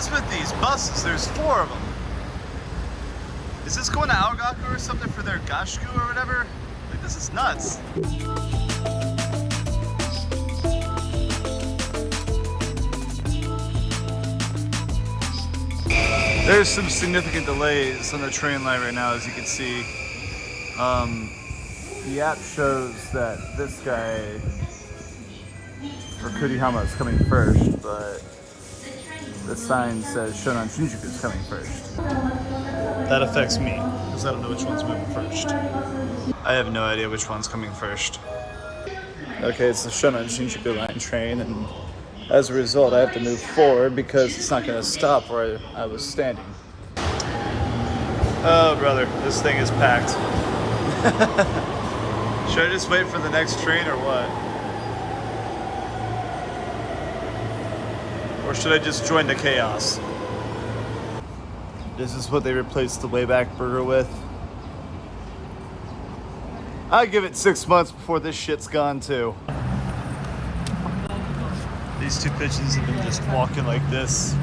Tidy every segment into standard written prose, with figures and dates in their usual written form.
is with these buses? There's 4 of them. Is this going to Algaku or something for their Gashku or whatever? Like, this is nuts. There's some significant delays on the train line right now, as you can see. The app shows that this guy, or Kurihama, is coming first, but the sign says Shonan Shinjuku is coming first. That affects me, because I don't know which one's moving first. I have no idea which one's coming first. Okay, it's the Shonan Shinjuku line train, and as a result, I have to move forward because it's not going to stop where I was standing. Oh, brother, this thing is packed. Should I just wait for the next train or what? Or should I just join the chaos? This is what they replaced the Wayback Burger with. I give it 6 months before this shit's gone too. These 2 pigeons have been just walking like this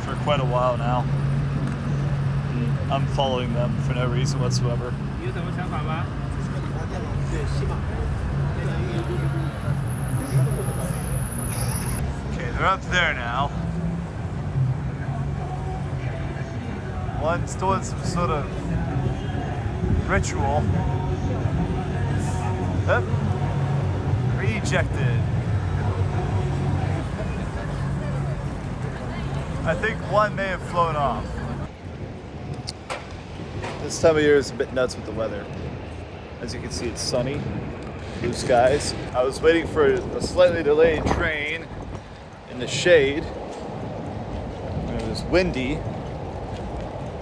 for quite a while now. And I'm following them for no reason whatsoever. Okay, they're up there now. One's doing some sort of ritual. Yep. Rejected. I think one may have flown off. This time of year is a bit nuts with the weather. As you can see, it's sunny, blue skies. I was waiting for a slightly delayed train in the shade. It was windy.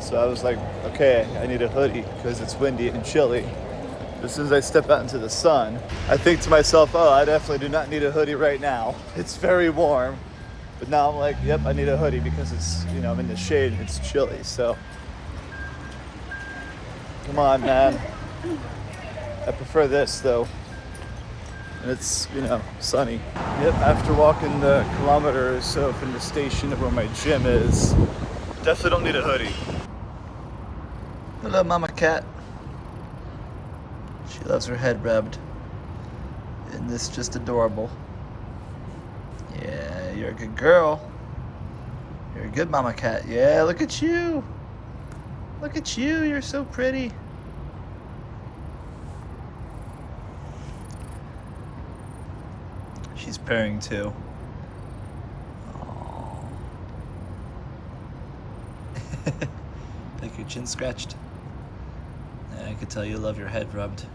So I was like, okay, I need a hoodie because it's windy and chilly. As soon as I step out into the sun, I think to myself, oh, I definitely do not need a hoodie right now. It's very warm. But now I'm like, yep, I need a hoodie because it's, you know, I'm in the shade and it's chilly, so. Come on, man. I prefer this though. And it's, you know, sunny. Yep, after walking the kilometer or so from the station to where my gym is, definitely don't need a hoodie. Hello, Mama Cat. She loves her head rubbed. Isn't this just adorable? Yeah, you're a good girl. You're a good Mama Cat. Yeah, look at you. Look at you, you're so pretty. She's purring too. Aww. Like your chin scratched? Yeah, I could tell you love your head rubbed.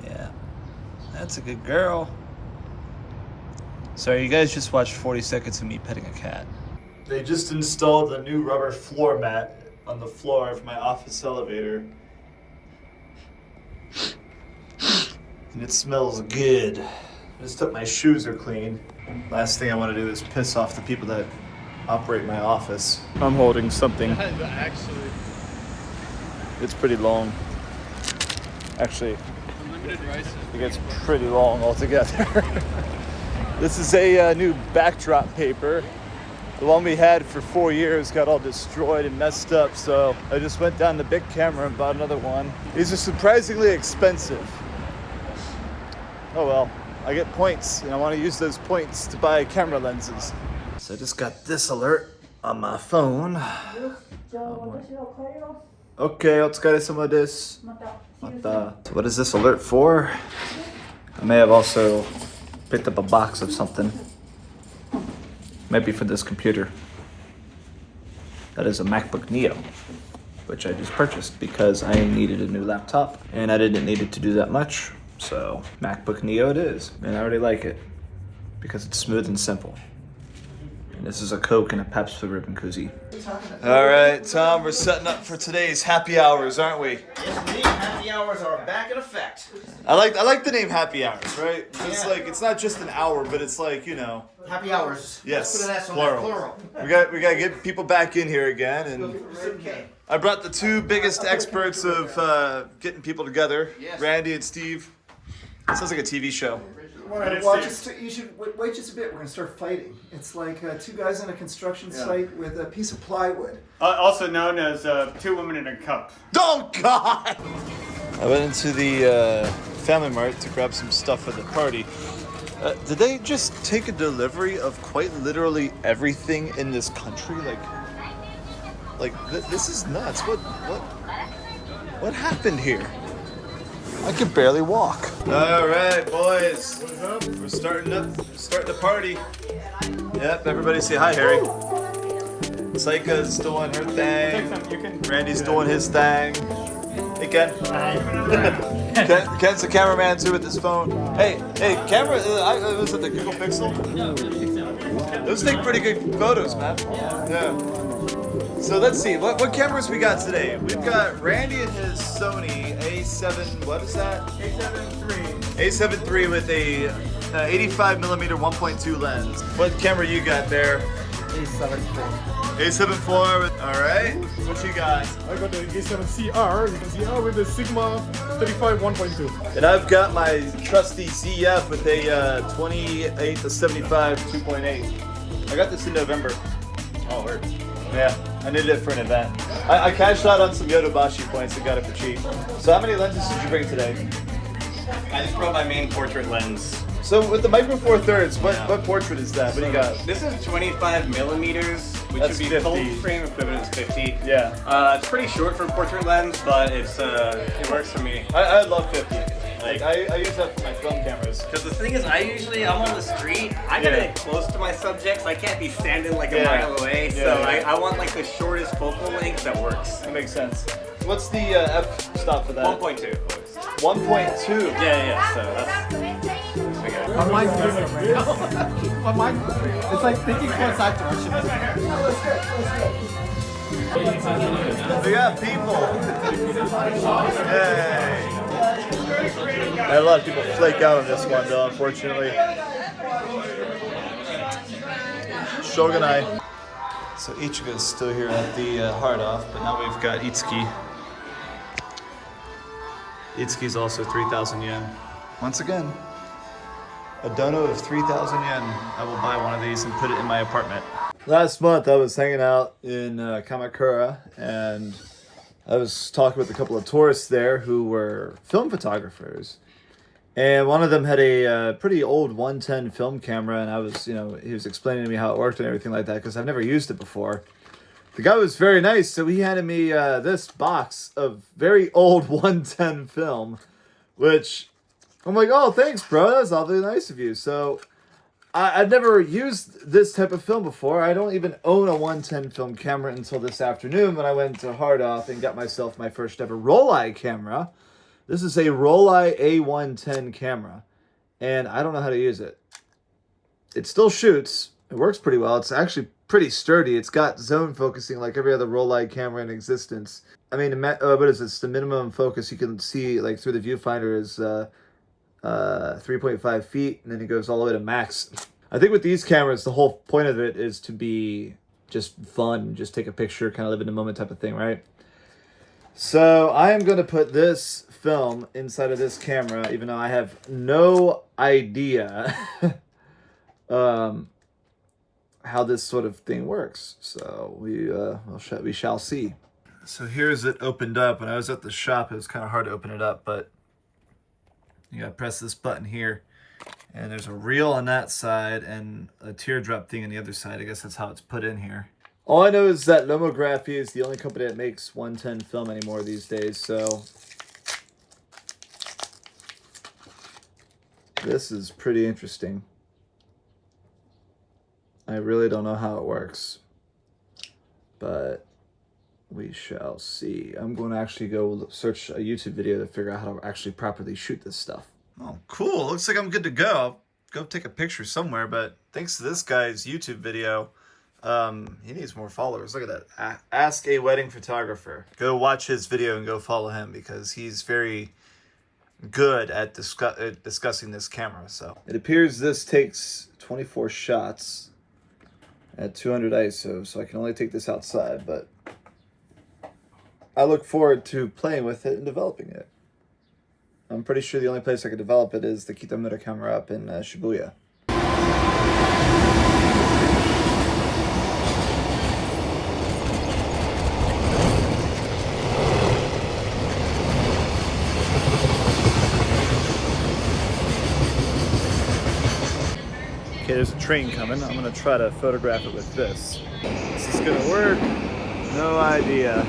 Yeah, that's a good girl. Sorry, you guys just watched 40 seconds of me petting a cat. They just installed a new rubber floor mat on the floor of my office elevator. And it smells good. I just hope my shoes are clean. Last thing I want to do is piss off the people that operate my office. I'm holding something. Actually, it's pretty long. Actually, it gets pretty long altogether. This is a new backdrop paper. The one we had for 4 years got all destroyed and messed up, so I just went down to Big Camera and bought another one. These are surprisingly expensive. Oh well, I get points, and I want to use those points to buy camera lenses. So I just got this alert on my phone. Okay, otsukaresama desu. Mata. So what is this alert for? I may have also picked up a box of something. Maybe for this computer. That is a MacBook Neo, which I just purchased because I needed a new laptop and I didn't need it to do that much. So MacBook Neo it is, and I already like it because it's smooth and simple. And this is a Coke and a Pepsi ribbon koozie. All right, Tom, we're setting up for today's happy hours, aren't we? Yes, indeed. Happy hours are back in effect. I like the name happy hours, right? It's like it's not just an hour, but it's like, you know. Happy hours. Yes, Let's put an S on plural. that, We gotta get people back in here again, and Okay. I brought the 2 biggest experts of getting people together, Yes. Randy and Steve. It sounds like a TV show. want to watch us? You should wait just a bit. We're going to start fighting. It's like two guys on a construction site with a piece of plywood. Also known as two women in a cup. Oh, God! I went into the Family Mart to grab some stuff for the party. Did they just take a delivery of quite literally everything in this country? This is nuts. What happened here? I could barely walk. All right, boys. We're starting the party. Yep, everybody say hi, Harry. Saika's doing her thing. Randy's doing his thing. Hey, Ken. Ken's the cameraman too with his phone. Hey, camera. Was it the Google Pixel? Those take pretty good photos, man. Yeah. So let's see, what cameras we got today? We've got Randy and his Sony A7, what is that? A7 III with a 85mm 1.2 lens. What camera you got there? A7 IV. A7 IV, all right. What you got? I got the A7CR, you can see with the Sigma 35 1.2. And I've got my trusty ZF with a 28-75 2.8. I got this in November. Oh, word. Yeah, I needed it for an event. I cashed out on some Yodobashi points and got it for cheap. So how many lenses did you bring today? I just brought my main portrait lens. So with the Micro Four Thirds, what portrait is that? What do you got? This is 25mm, which That's would be 50. full frame equivalent is 50. Yeah. It's pretty short for a portrait lens, but it works for me. I love 50. Like I use that for my film cameras. Because the thing is, I'm on the street. I gotta get close to my subjects. I can't be standing like a mile away. So I want like the shortest focal length that works. That makes sense. What's the f stop for that? 1.2. 1.2. Yeah. So that's. My mind's doing it right now. My mind, it's like thinking coincide direction. We got people. Hey. I had a lot of people flake out on this one, though, unfortunately. Shogunai. So Ichigo's still here at the Hard Off, but now we've got Itsuki. Itsuki's also 3,000 yen. Once again, a dono of 3,000 yen. I will buy one of these and put it in my apartment. Last month, I was hanging out in Kamakura, and I was talking with a couple of tourists there who were film photographers. And one of them had a pretty old 110 film camera, and I was, he was explaining to me how it worked and everything like that, because I've never used it before. The guy was very nice, so he handed me this box of very old 110 film, which I'm like, oh, thanks, bro. That's awfully nice of you. So I've never used this type of film before. I don't even own a 110 film camera until this afternoon when I went to Hard Off and got myself my first ever Rollei camera. This is a Rollei A110 camera, and I don't know how to use it. It still shoots. It works pretty well. It's actually pretty sturdy. It's got zone focusing like every other Rollei camera in existence. I mean, what is this? The minimum focus you can see like through the viewfinder is 3.5 feet, and then it goes all the way to max. I think with these cameras, the whole point of it is to be just fun, just take a picture, kind of live in the moment type of thing, right? So I am going to put this film inside of this camera, even though I have no idea how this sort of thing works. So we shall see. So here's it opened up. When I was at the shop, it was kind of hard to open it up, but you gotta press this button here, and there's a reel on that side and a teardrop thing on the other side. I guess that's how it's put in here. All I know is that Lomography is the only company that makes 110 film anymore these days, so this is pretty interesting. I really don't know how it works, but we shall see. I'm going to actually go search a YouTube video to figure out how to actually properly shoot this stuff. Oh, cool. Looks like I'm good to go. I'll go take a picture somewhere, but thanks to this guy's YouTube video, he needs more followers. Look at that. Ask a Wedding Photographer. Go watch his video and go follow him because he's very good at discussing this camera. So it appears this takes 24 shots at 200 ISO, so I can only take this outside, but I look forward to playing with it and developing it. I'm pretty sure the only place I could develop it is the Kitamura camera up in Shibuya. Okay, there's a train coming. I'm gonna try to photograph it with this. Is this gonna work? No idea.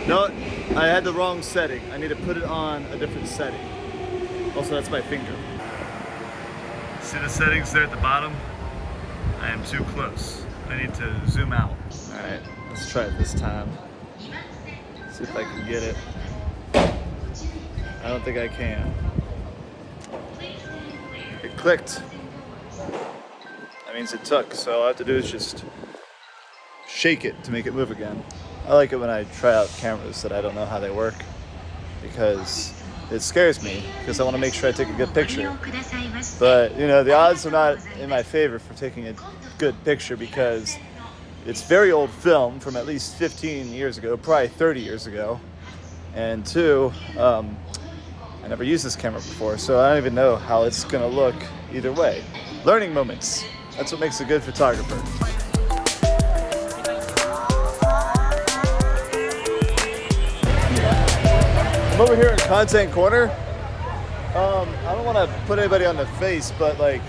No, I had the wrong setting. I need to put it on a different setting. Also, that's my finger. See the settings there at the bottom? I am too close. I need to zoom out. All right, let's try it this time. See if I can get it. I don't think I can. It clicked. That means it took, so all I have to do is just shake it to make it move again. I like it when I try out cameras that I don't know how they work, because it scares me, because I want to make sure I take a good picture. But, you know, the odds are not in my favor for taking a good picture, because it's very old film from at least 15 years ago, probably 30 years ago. And two, I never used this camera before, so I don't even know how it's gonna look either way. Learning moments. That's what makes a good photographer. I'm over here in Content Corner. I don't want to put anybody on the face, but like,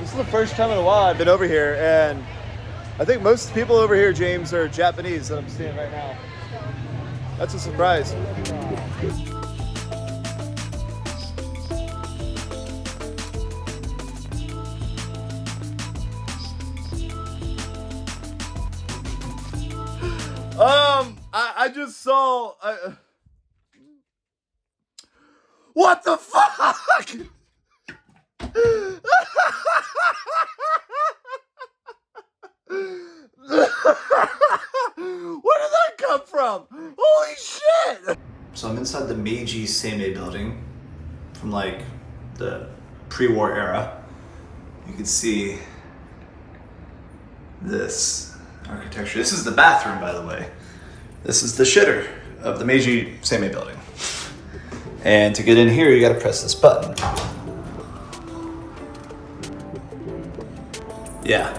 this is the first time in a while I've been over here, and I think most people over here, James, are Japanese that I'm seeing right now. That's a surprise. I just saw. What the fuck? Where did that come from? Holy shit! So I'm inside the Meiji Seimei building from like the pre-war era. You can see this architecture. This is the bathroom, by the way. This is the shitter of the Meiji Seimei building. And to get in here, you gotta press this button. Yeah.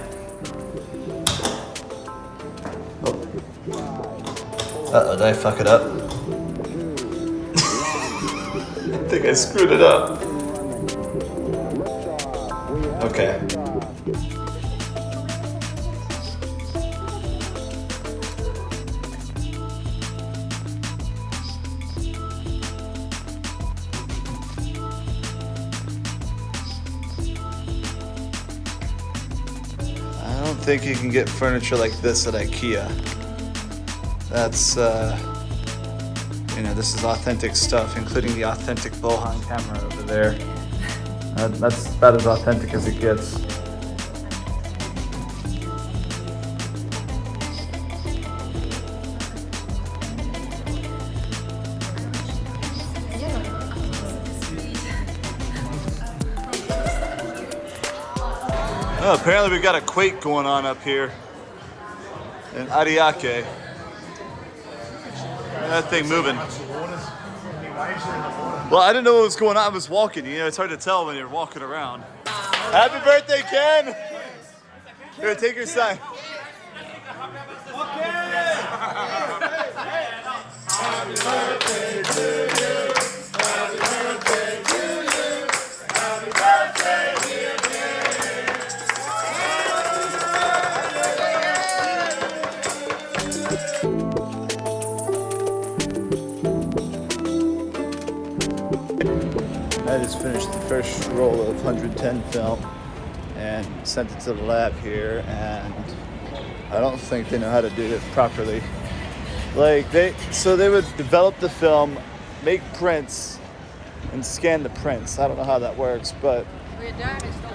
Oh. Uh-oh, did I fuck it up? I think I screwed it up. Okay. I don't think you can get furniture like this at IKEA. That's, you know, this is authentic stuff, including the authentic Bohan camera over there. That's about as authentic as it gets. Oh, apparently we've got a quake going on up here in Ariake. That thing moving. Well, I didn't know what was going on. I was walking. You know, it's hard to tell when you're walking around. Happy birthday, Ken! Here, take your sign. Happy birthday to you. Happy birthday to you. Happy birthday, dear I just finished the first roll of 110 film and sent it to the lab here, and I don't think they know how to do it properly. Like they would develop the film, make prints, and scan the prints. I don't know how that works, but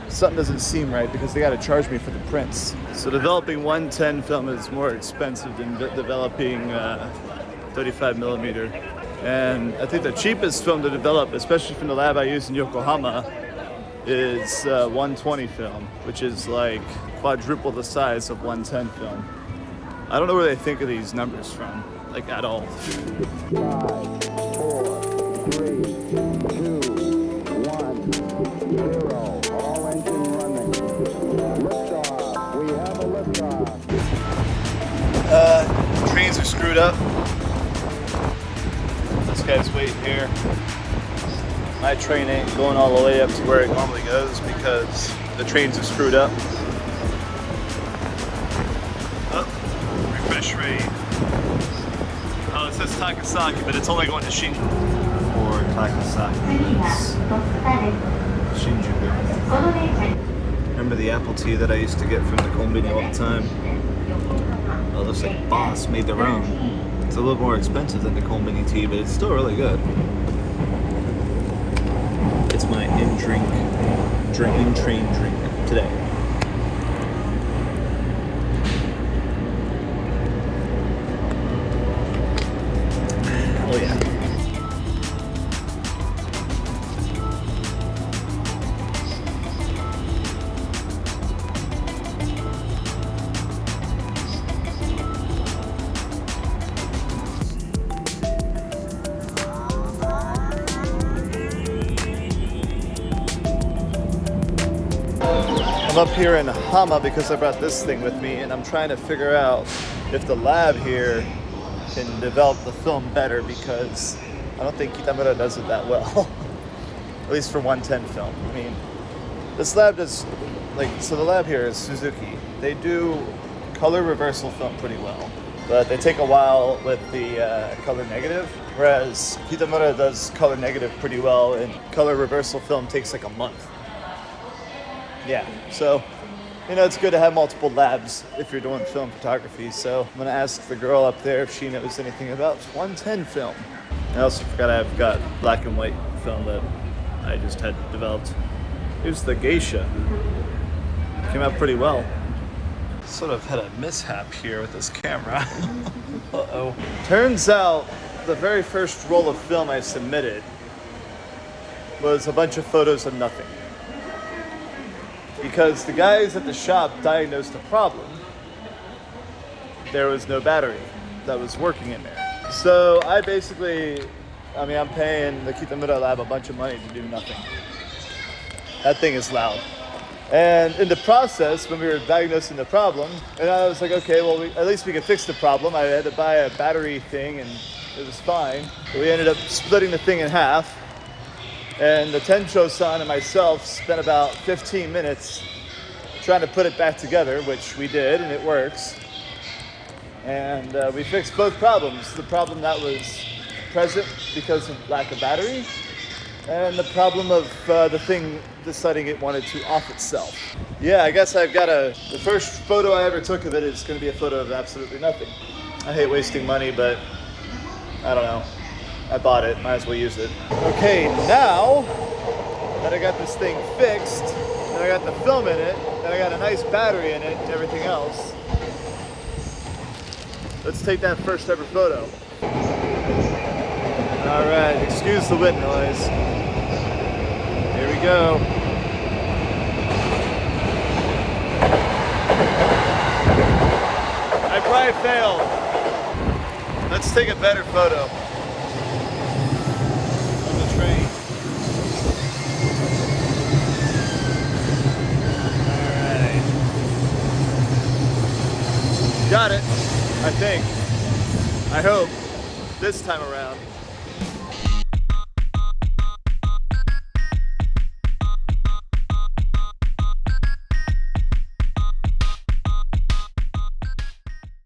something doesn't seem right because they got to charge me for the prints. So developing 110 film is more expensive than developing 35 millimeter. And I think the cheapest film to develop, especially from the lab I use in Yokohama, is 120 film, which is like quadruple the size of 110 film. I don't know where they think of these numbers from, like at all. 5, 4, Trains are screwed up. This guy's waiting here. My train ain't going all the way up to where it normally goes because the trains are screwed up. Oh, refresh rate. Oh, it says Takasaki, but it's only going to Shinjuku. Or Takasaki is Shinjuku. Remember the apple tea that I used to get from the konbini all the time? Oh, it looks like Boss made their own. It's a little more expensive than the konbini tea, but it's still really good. It's my in-train drink today. Oh yeah. I'm up here in Hama because I brought this thing with me, and I'm trying to figure out if the lab here can develop the film better, because I don't think Kitamura does it that well. At least for 110 film. I mean, this lab does, so the lab here is Suzuki. They do color reversal film pretty well, but they take a while with the color negative, whereas Kitamura does color negative pretty well, and color reversal film takes like a month. Yeah, so, it's good to have multiple labs if you're doing film photography. So I'm gonna ask the girl up there if she knows anything about 110 film. I also forgot I've got black and white film that I just had developed. Here's the geisha. Came out pretty well. Sort of had a mishap here with this camera. Uh-oh. Turns out the very first roll of film I submitted was a bunch of photos of nothing. Because the guys at the shop diagnosed a problem. There was no battery that was working in there. So I'm paying the Kitamura lab a bunch of money to do nothing. That thing is loud. And in the process, when we were diagnosing the problem, and I was like, okay, well, at least we can fix the problem. I had to buy a battery thing, and it was fine. But we ended up splitting the thing in half. And the Tencho-san and myself spent about 15 minutes trying to put it back together, which we did, and it works. And we fixed both problems. The problem that was present because of lack of battery, and the problem of the thing deciding it wanted to off itself. Yeah, I guess I've got the first photo I ever took of it is going to be a photo of absolutely nothing. I hate wasting money, but I don't know. I bought it, might as well use it. Okay, now that I got this thing fixed, and I got the film in it, and I got a nice battery in it and everything else, let's take that first ever photo. All right, excuse the wind noise. Here we go. I probably failed. Let's take a better photo. Got it, I think. I hope, this time around.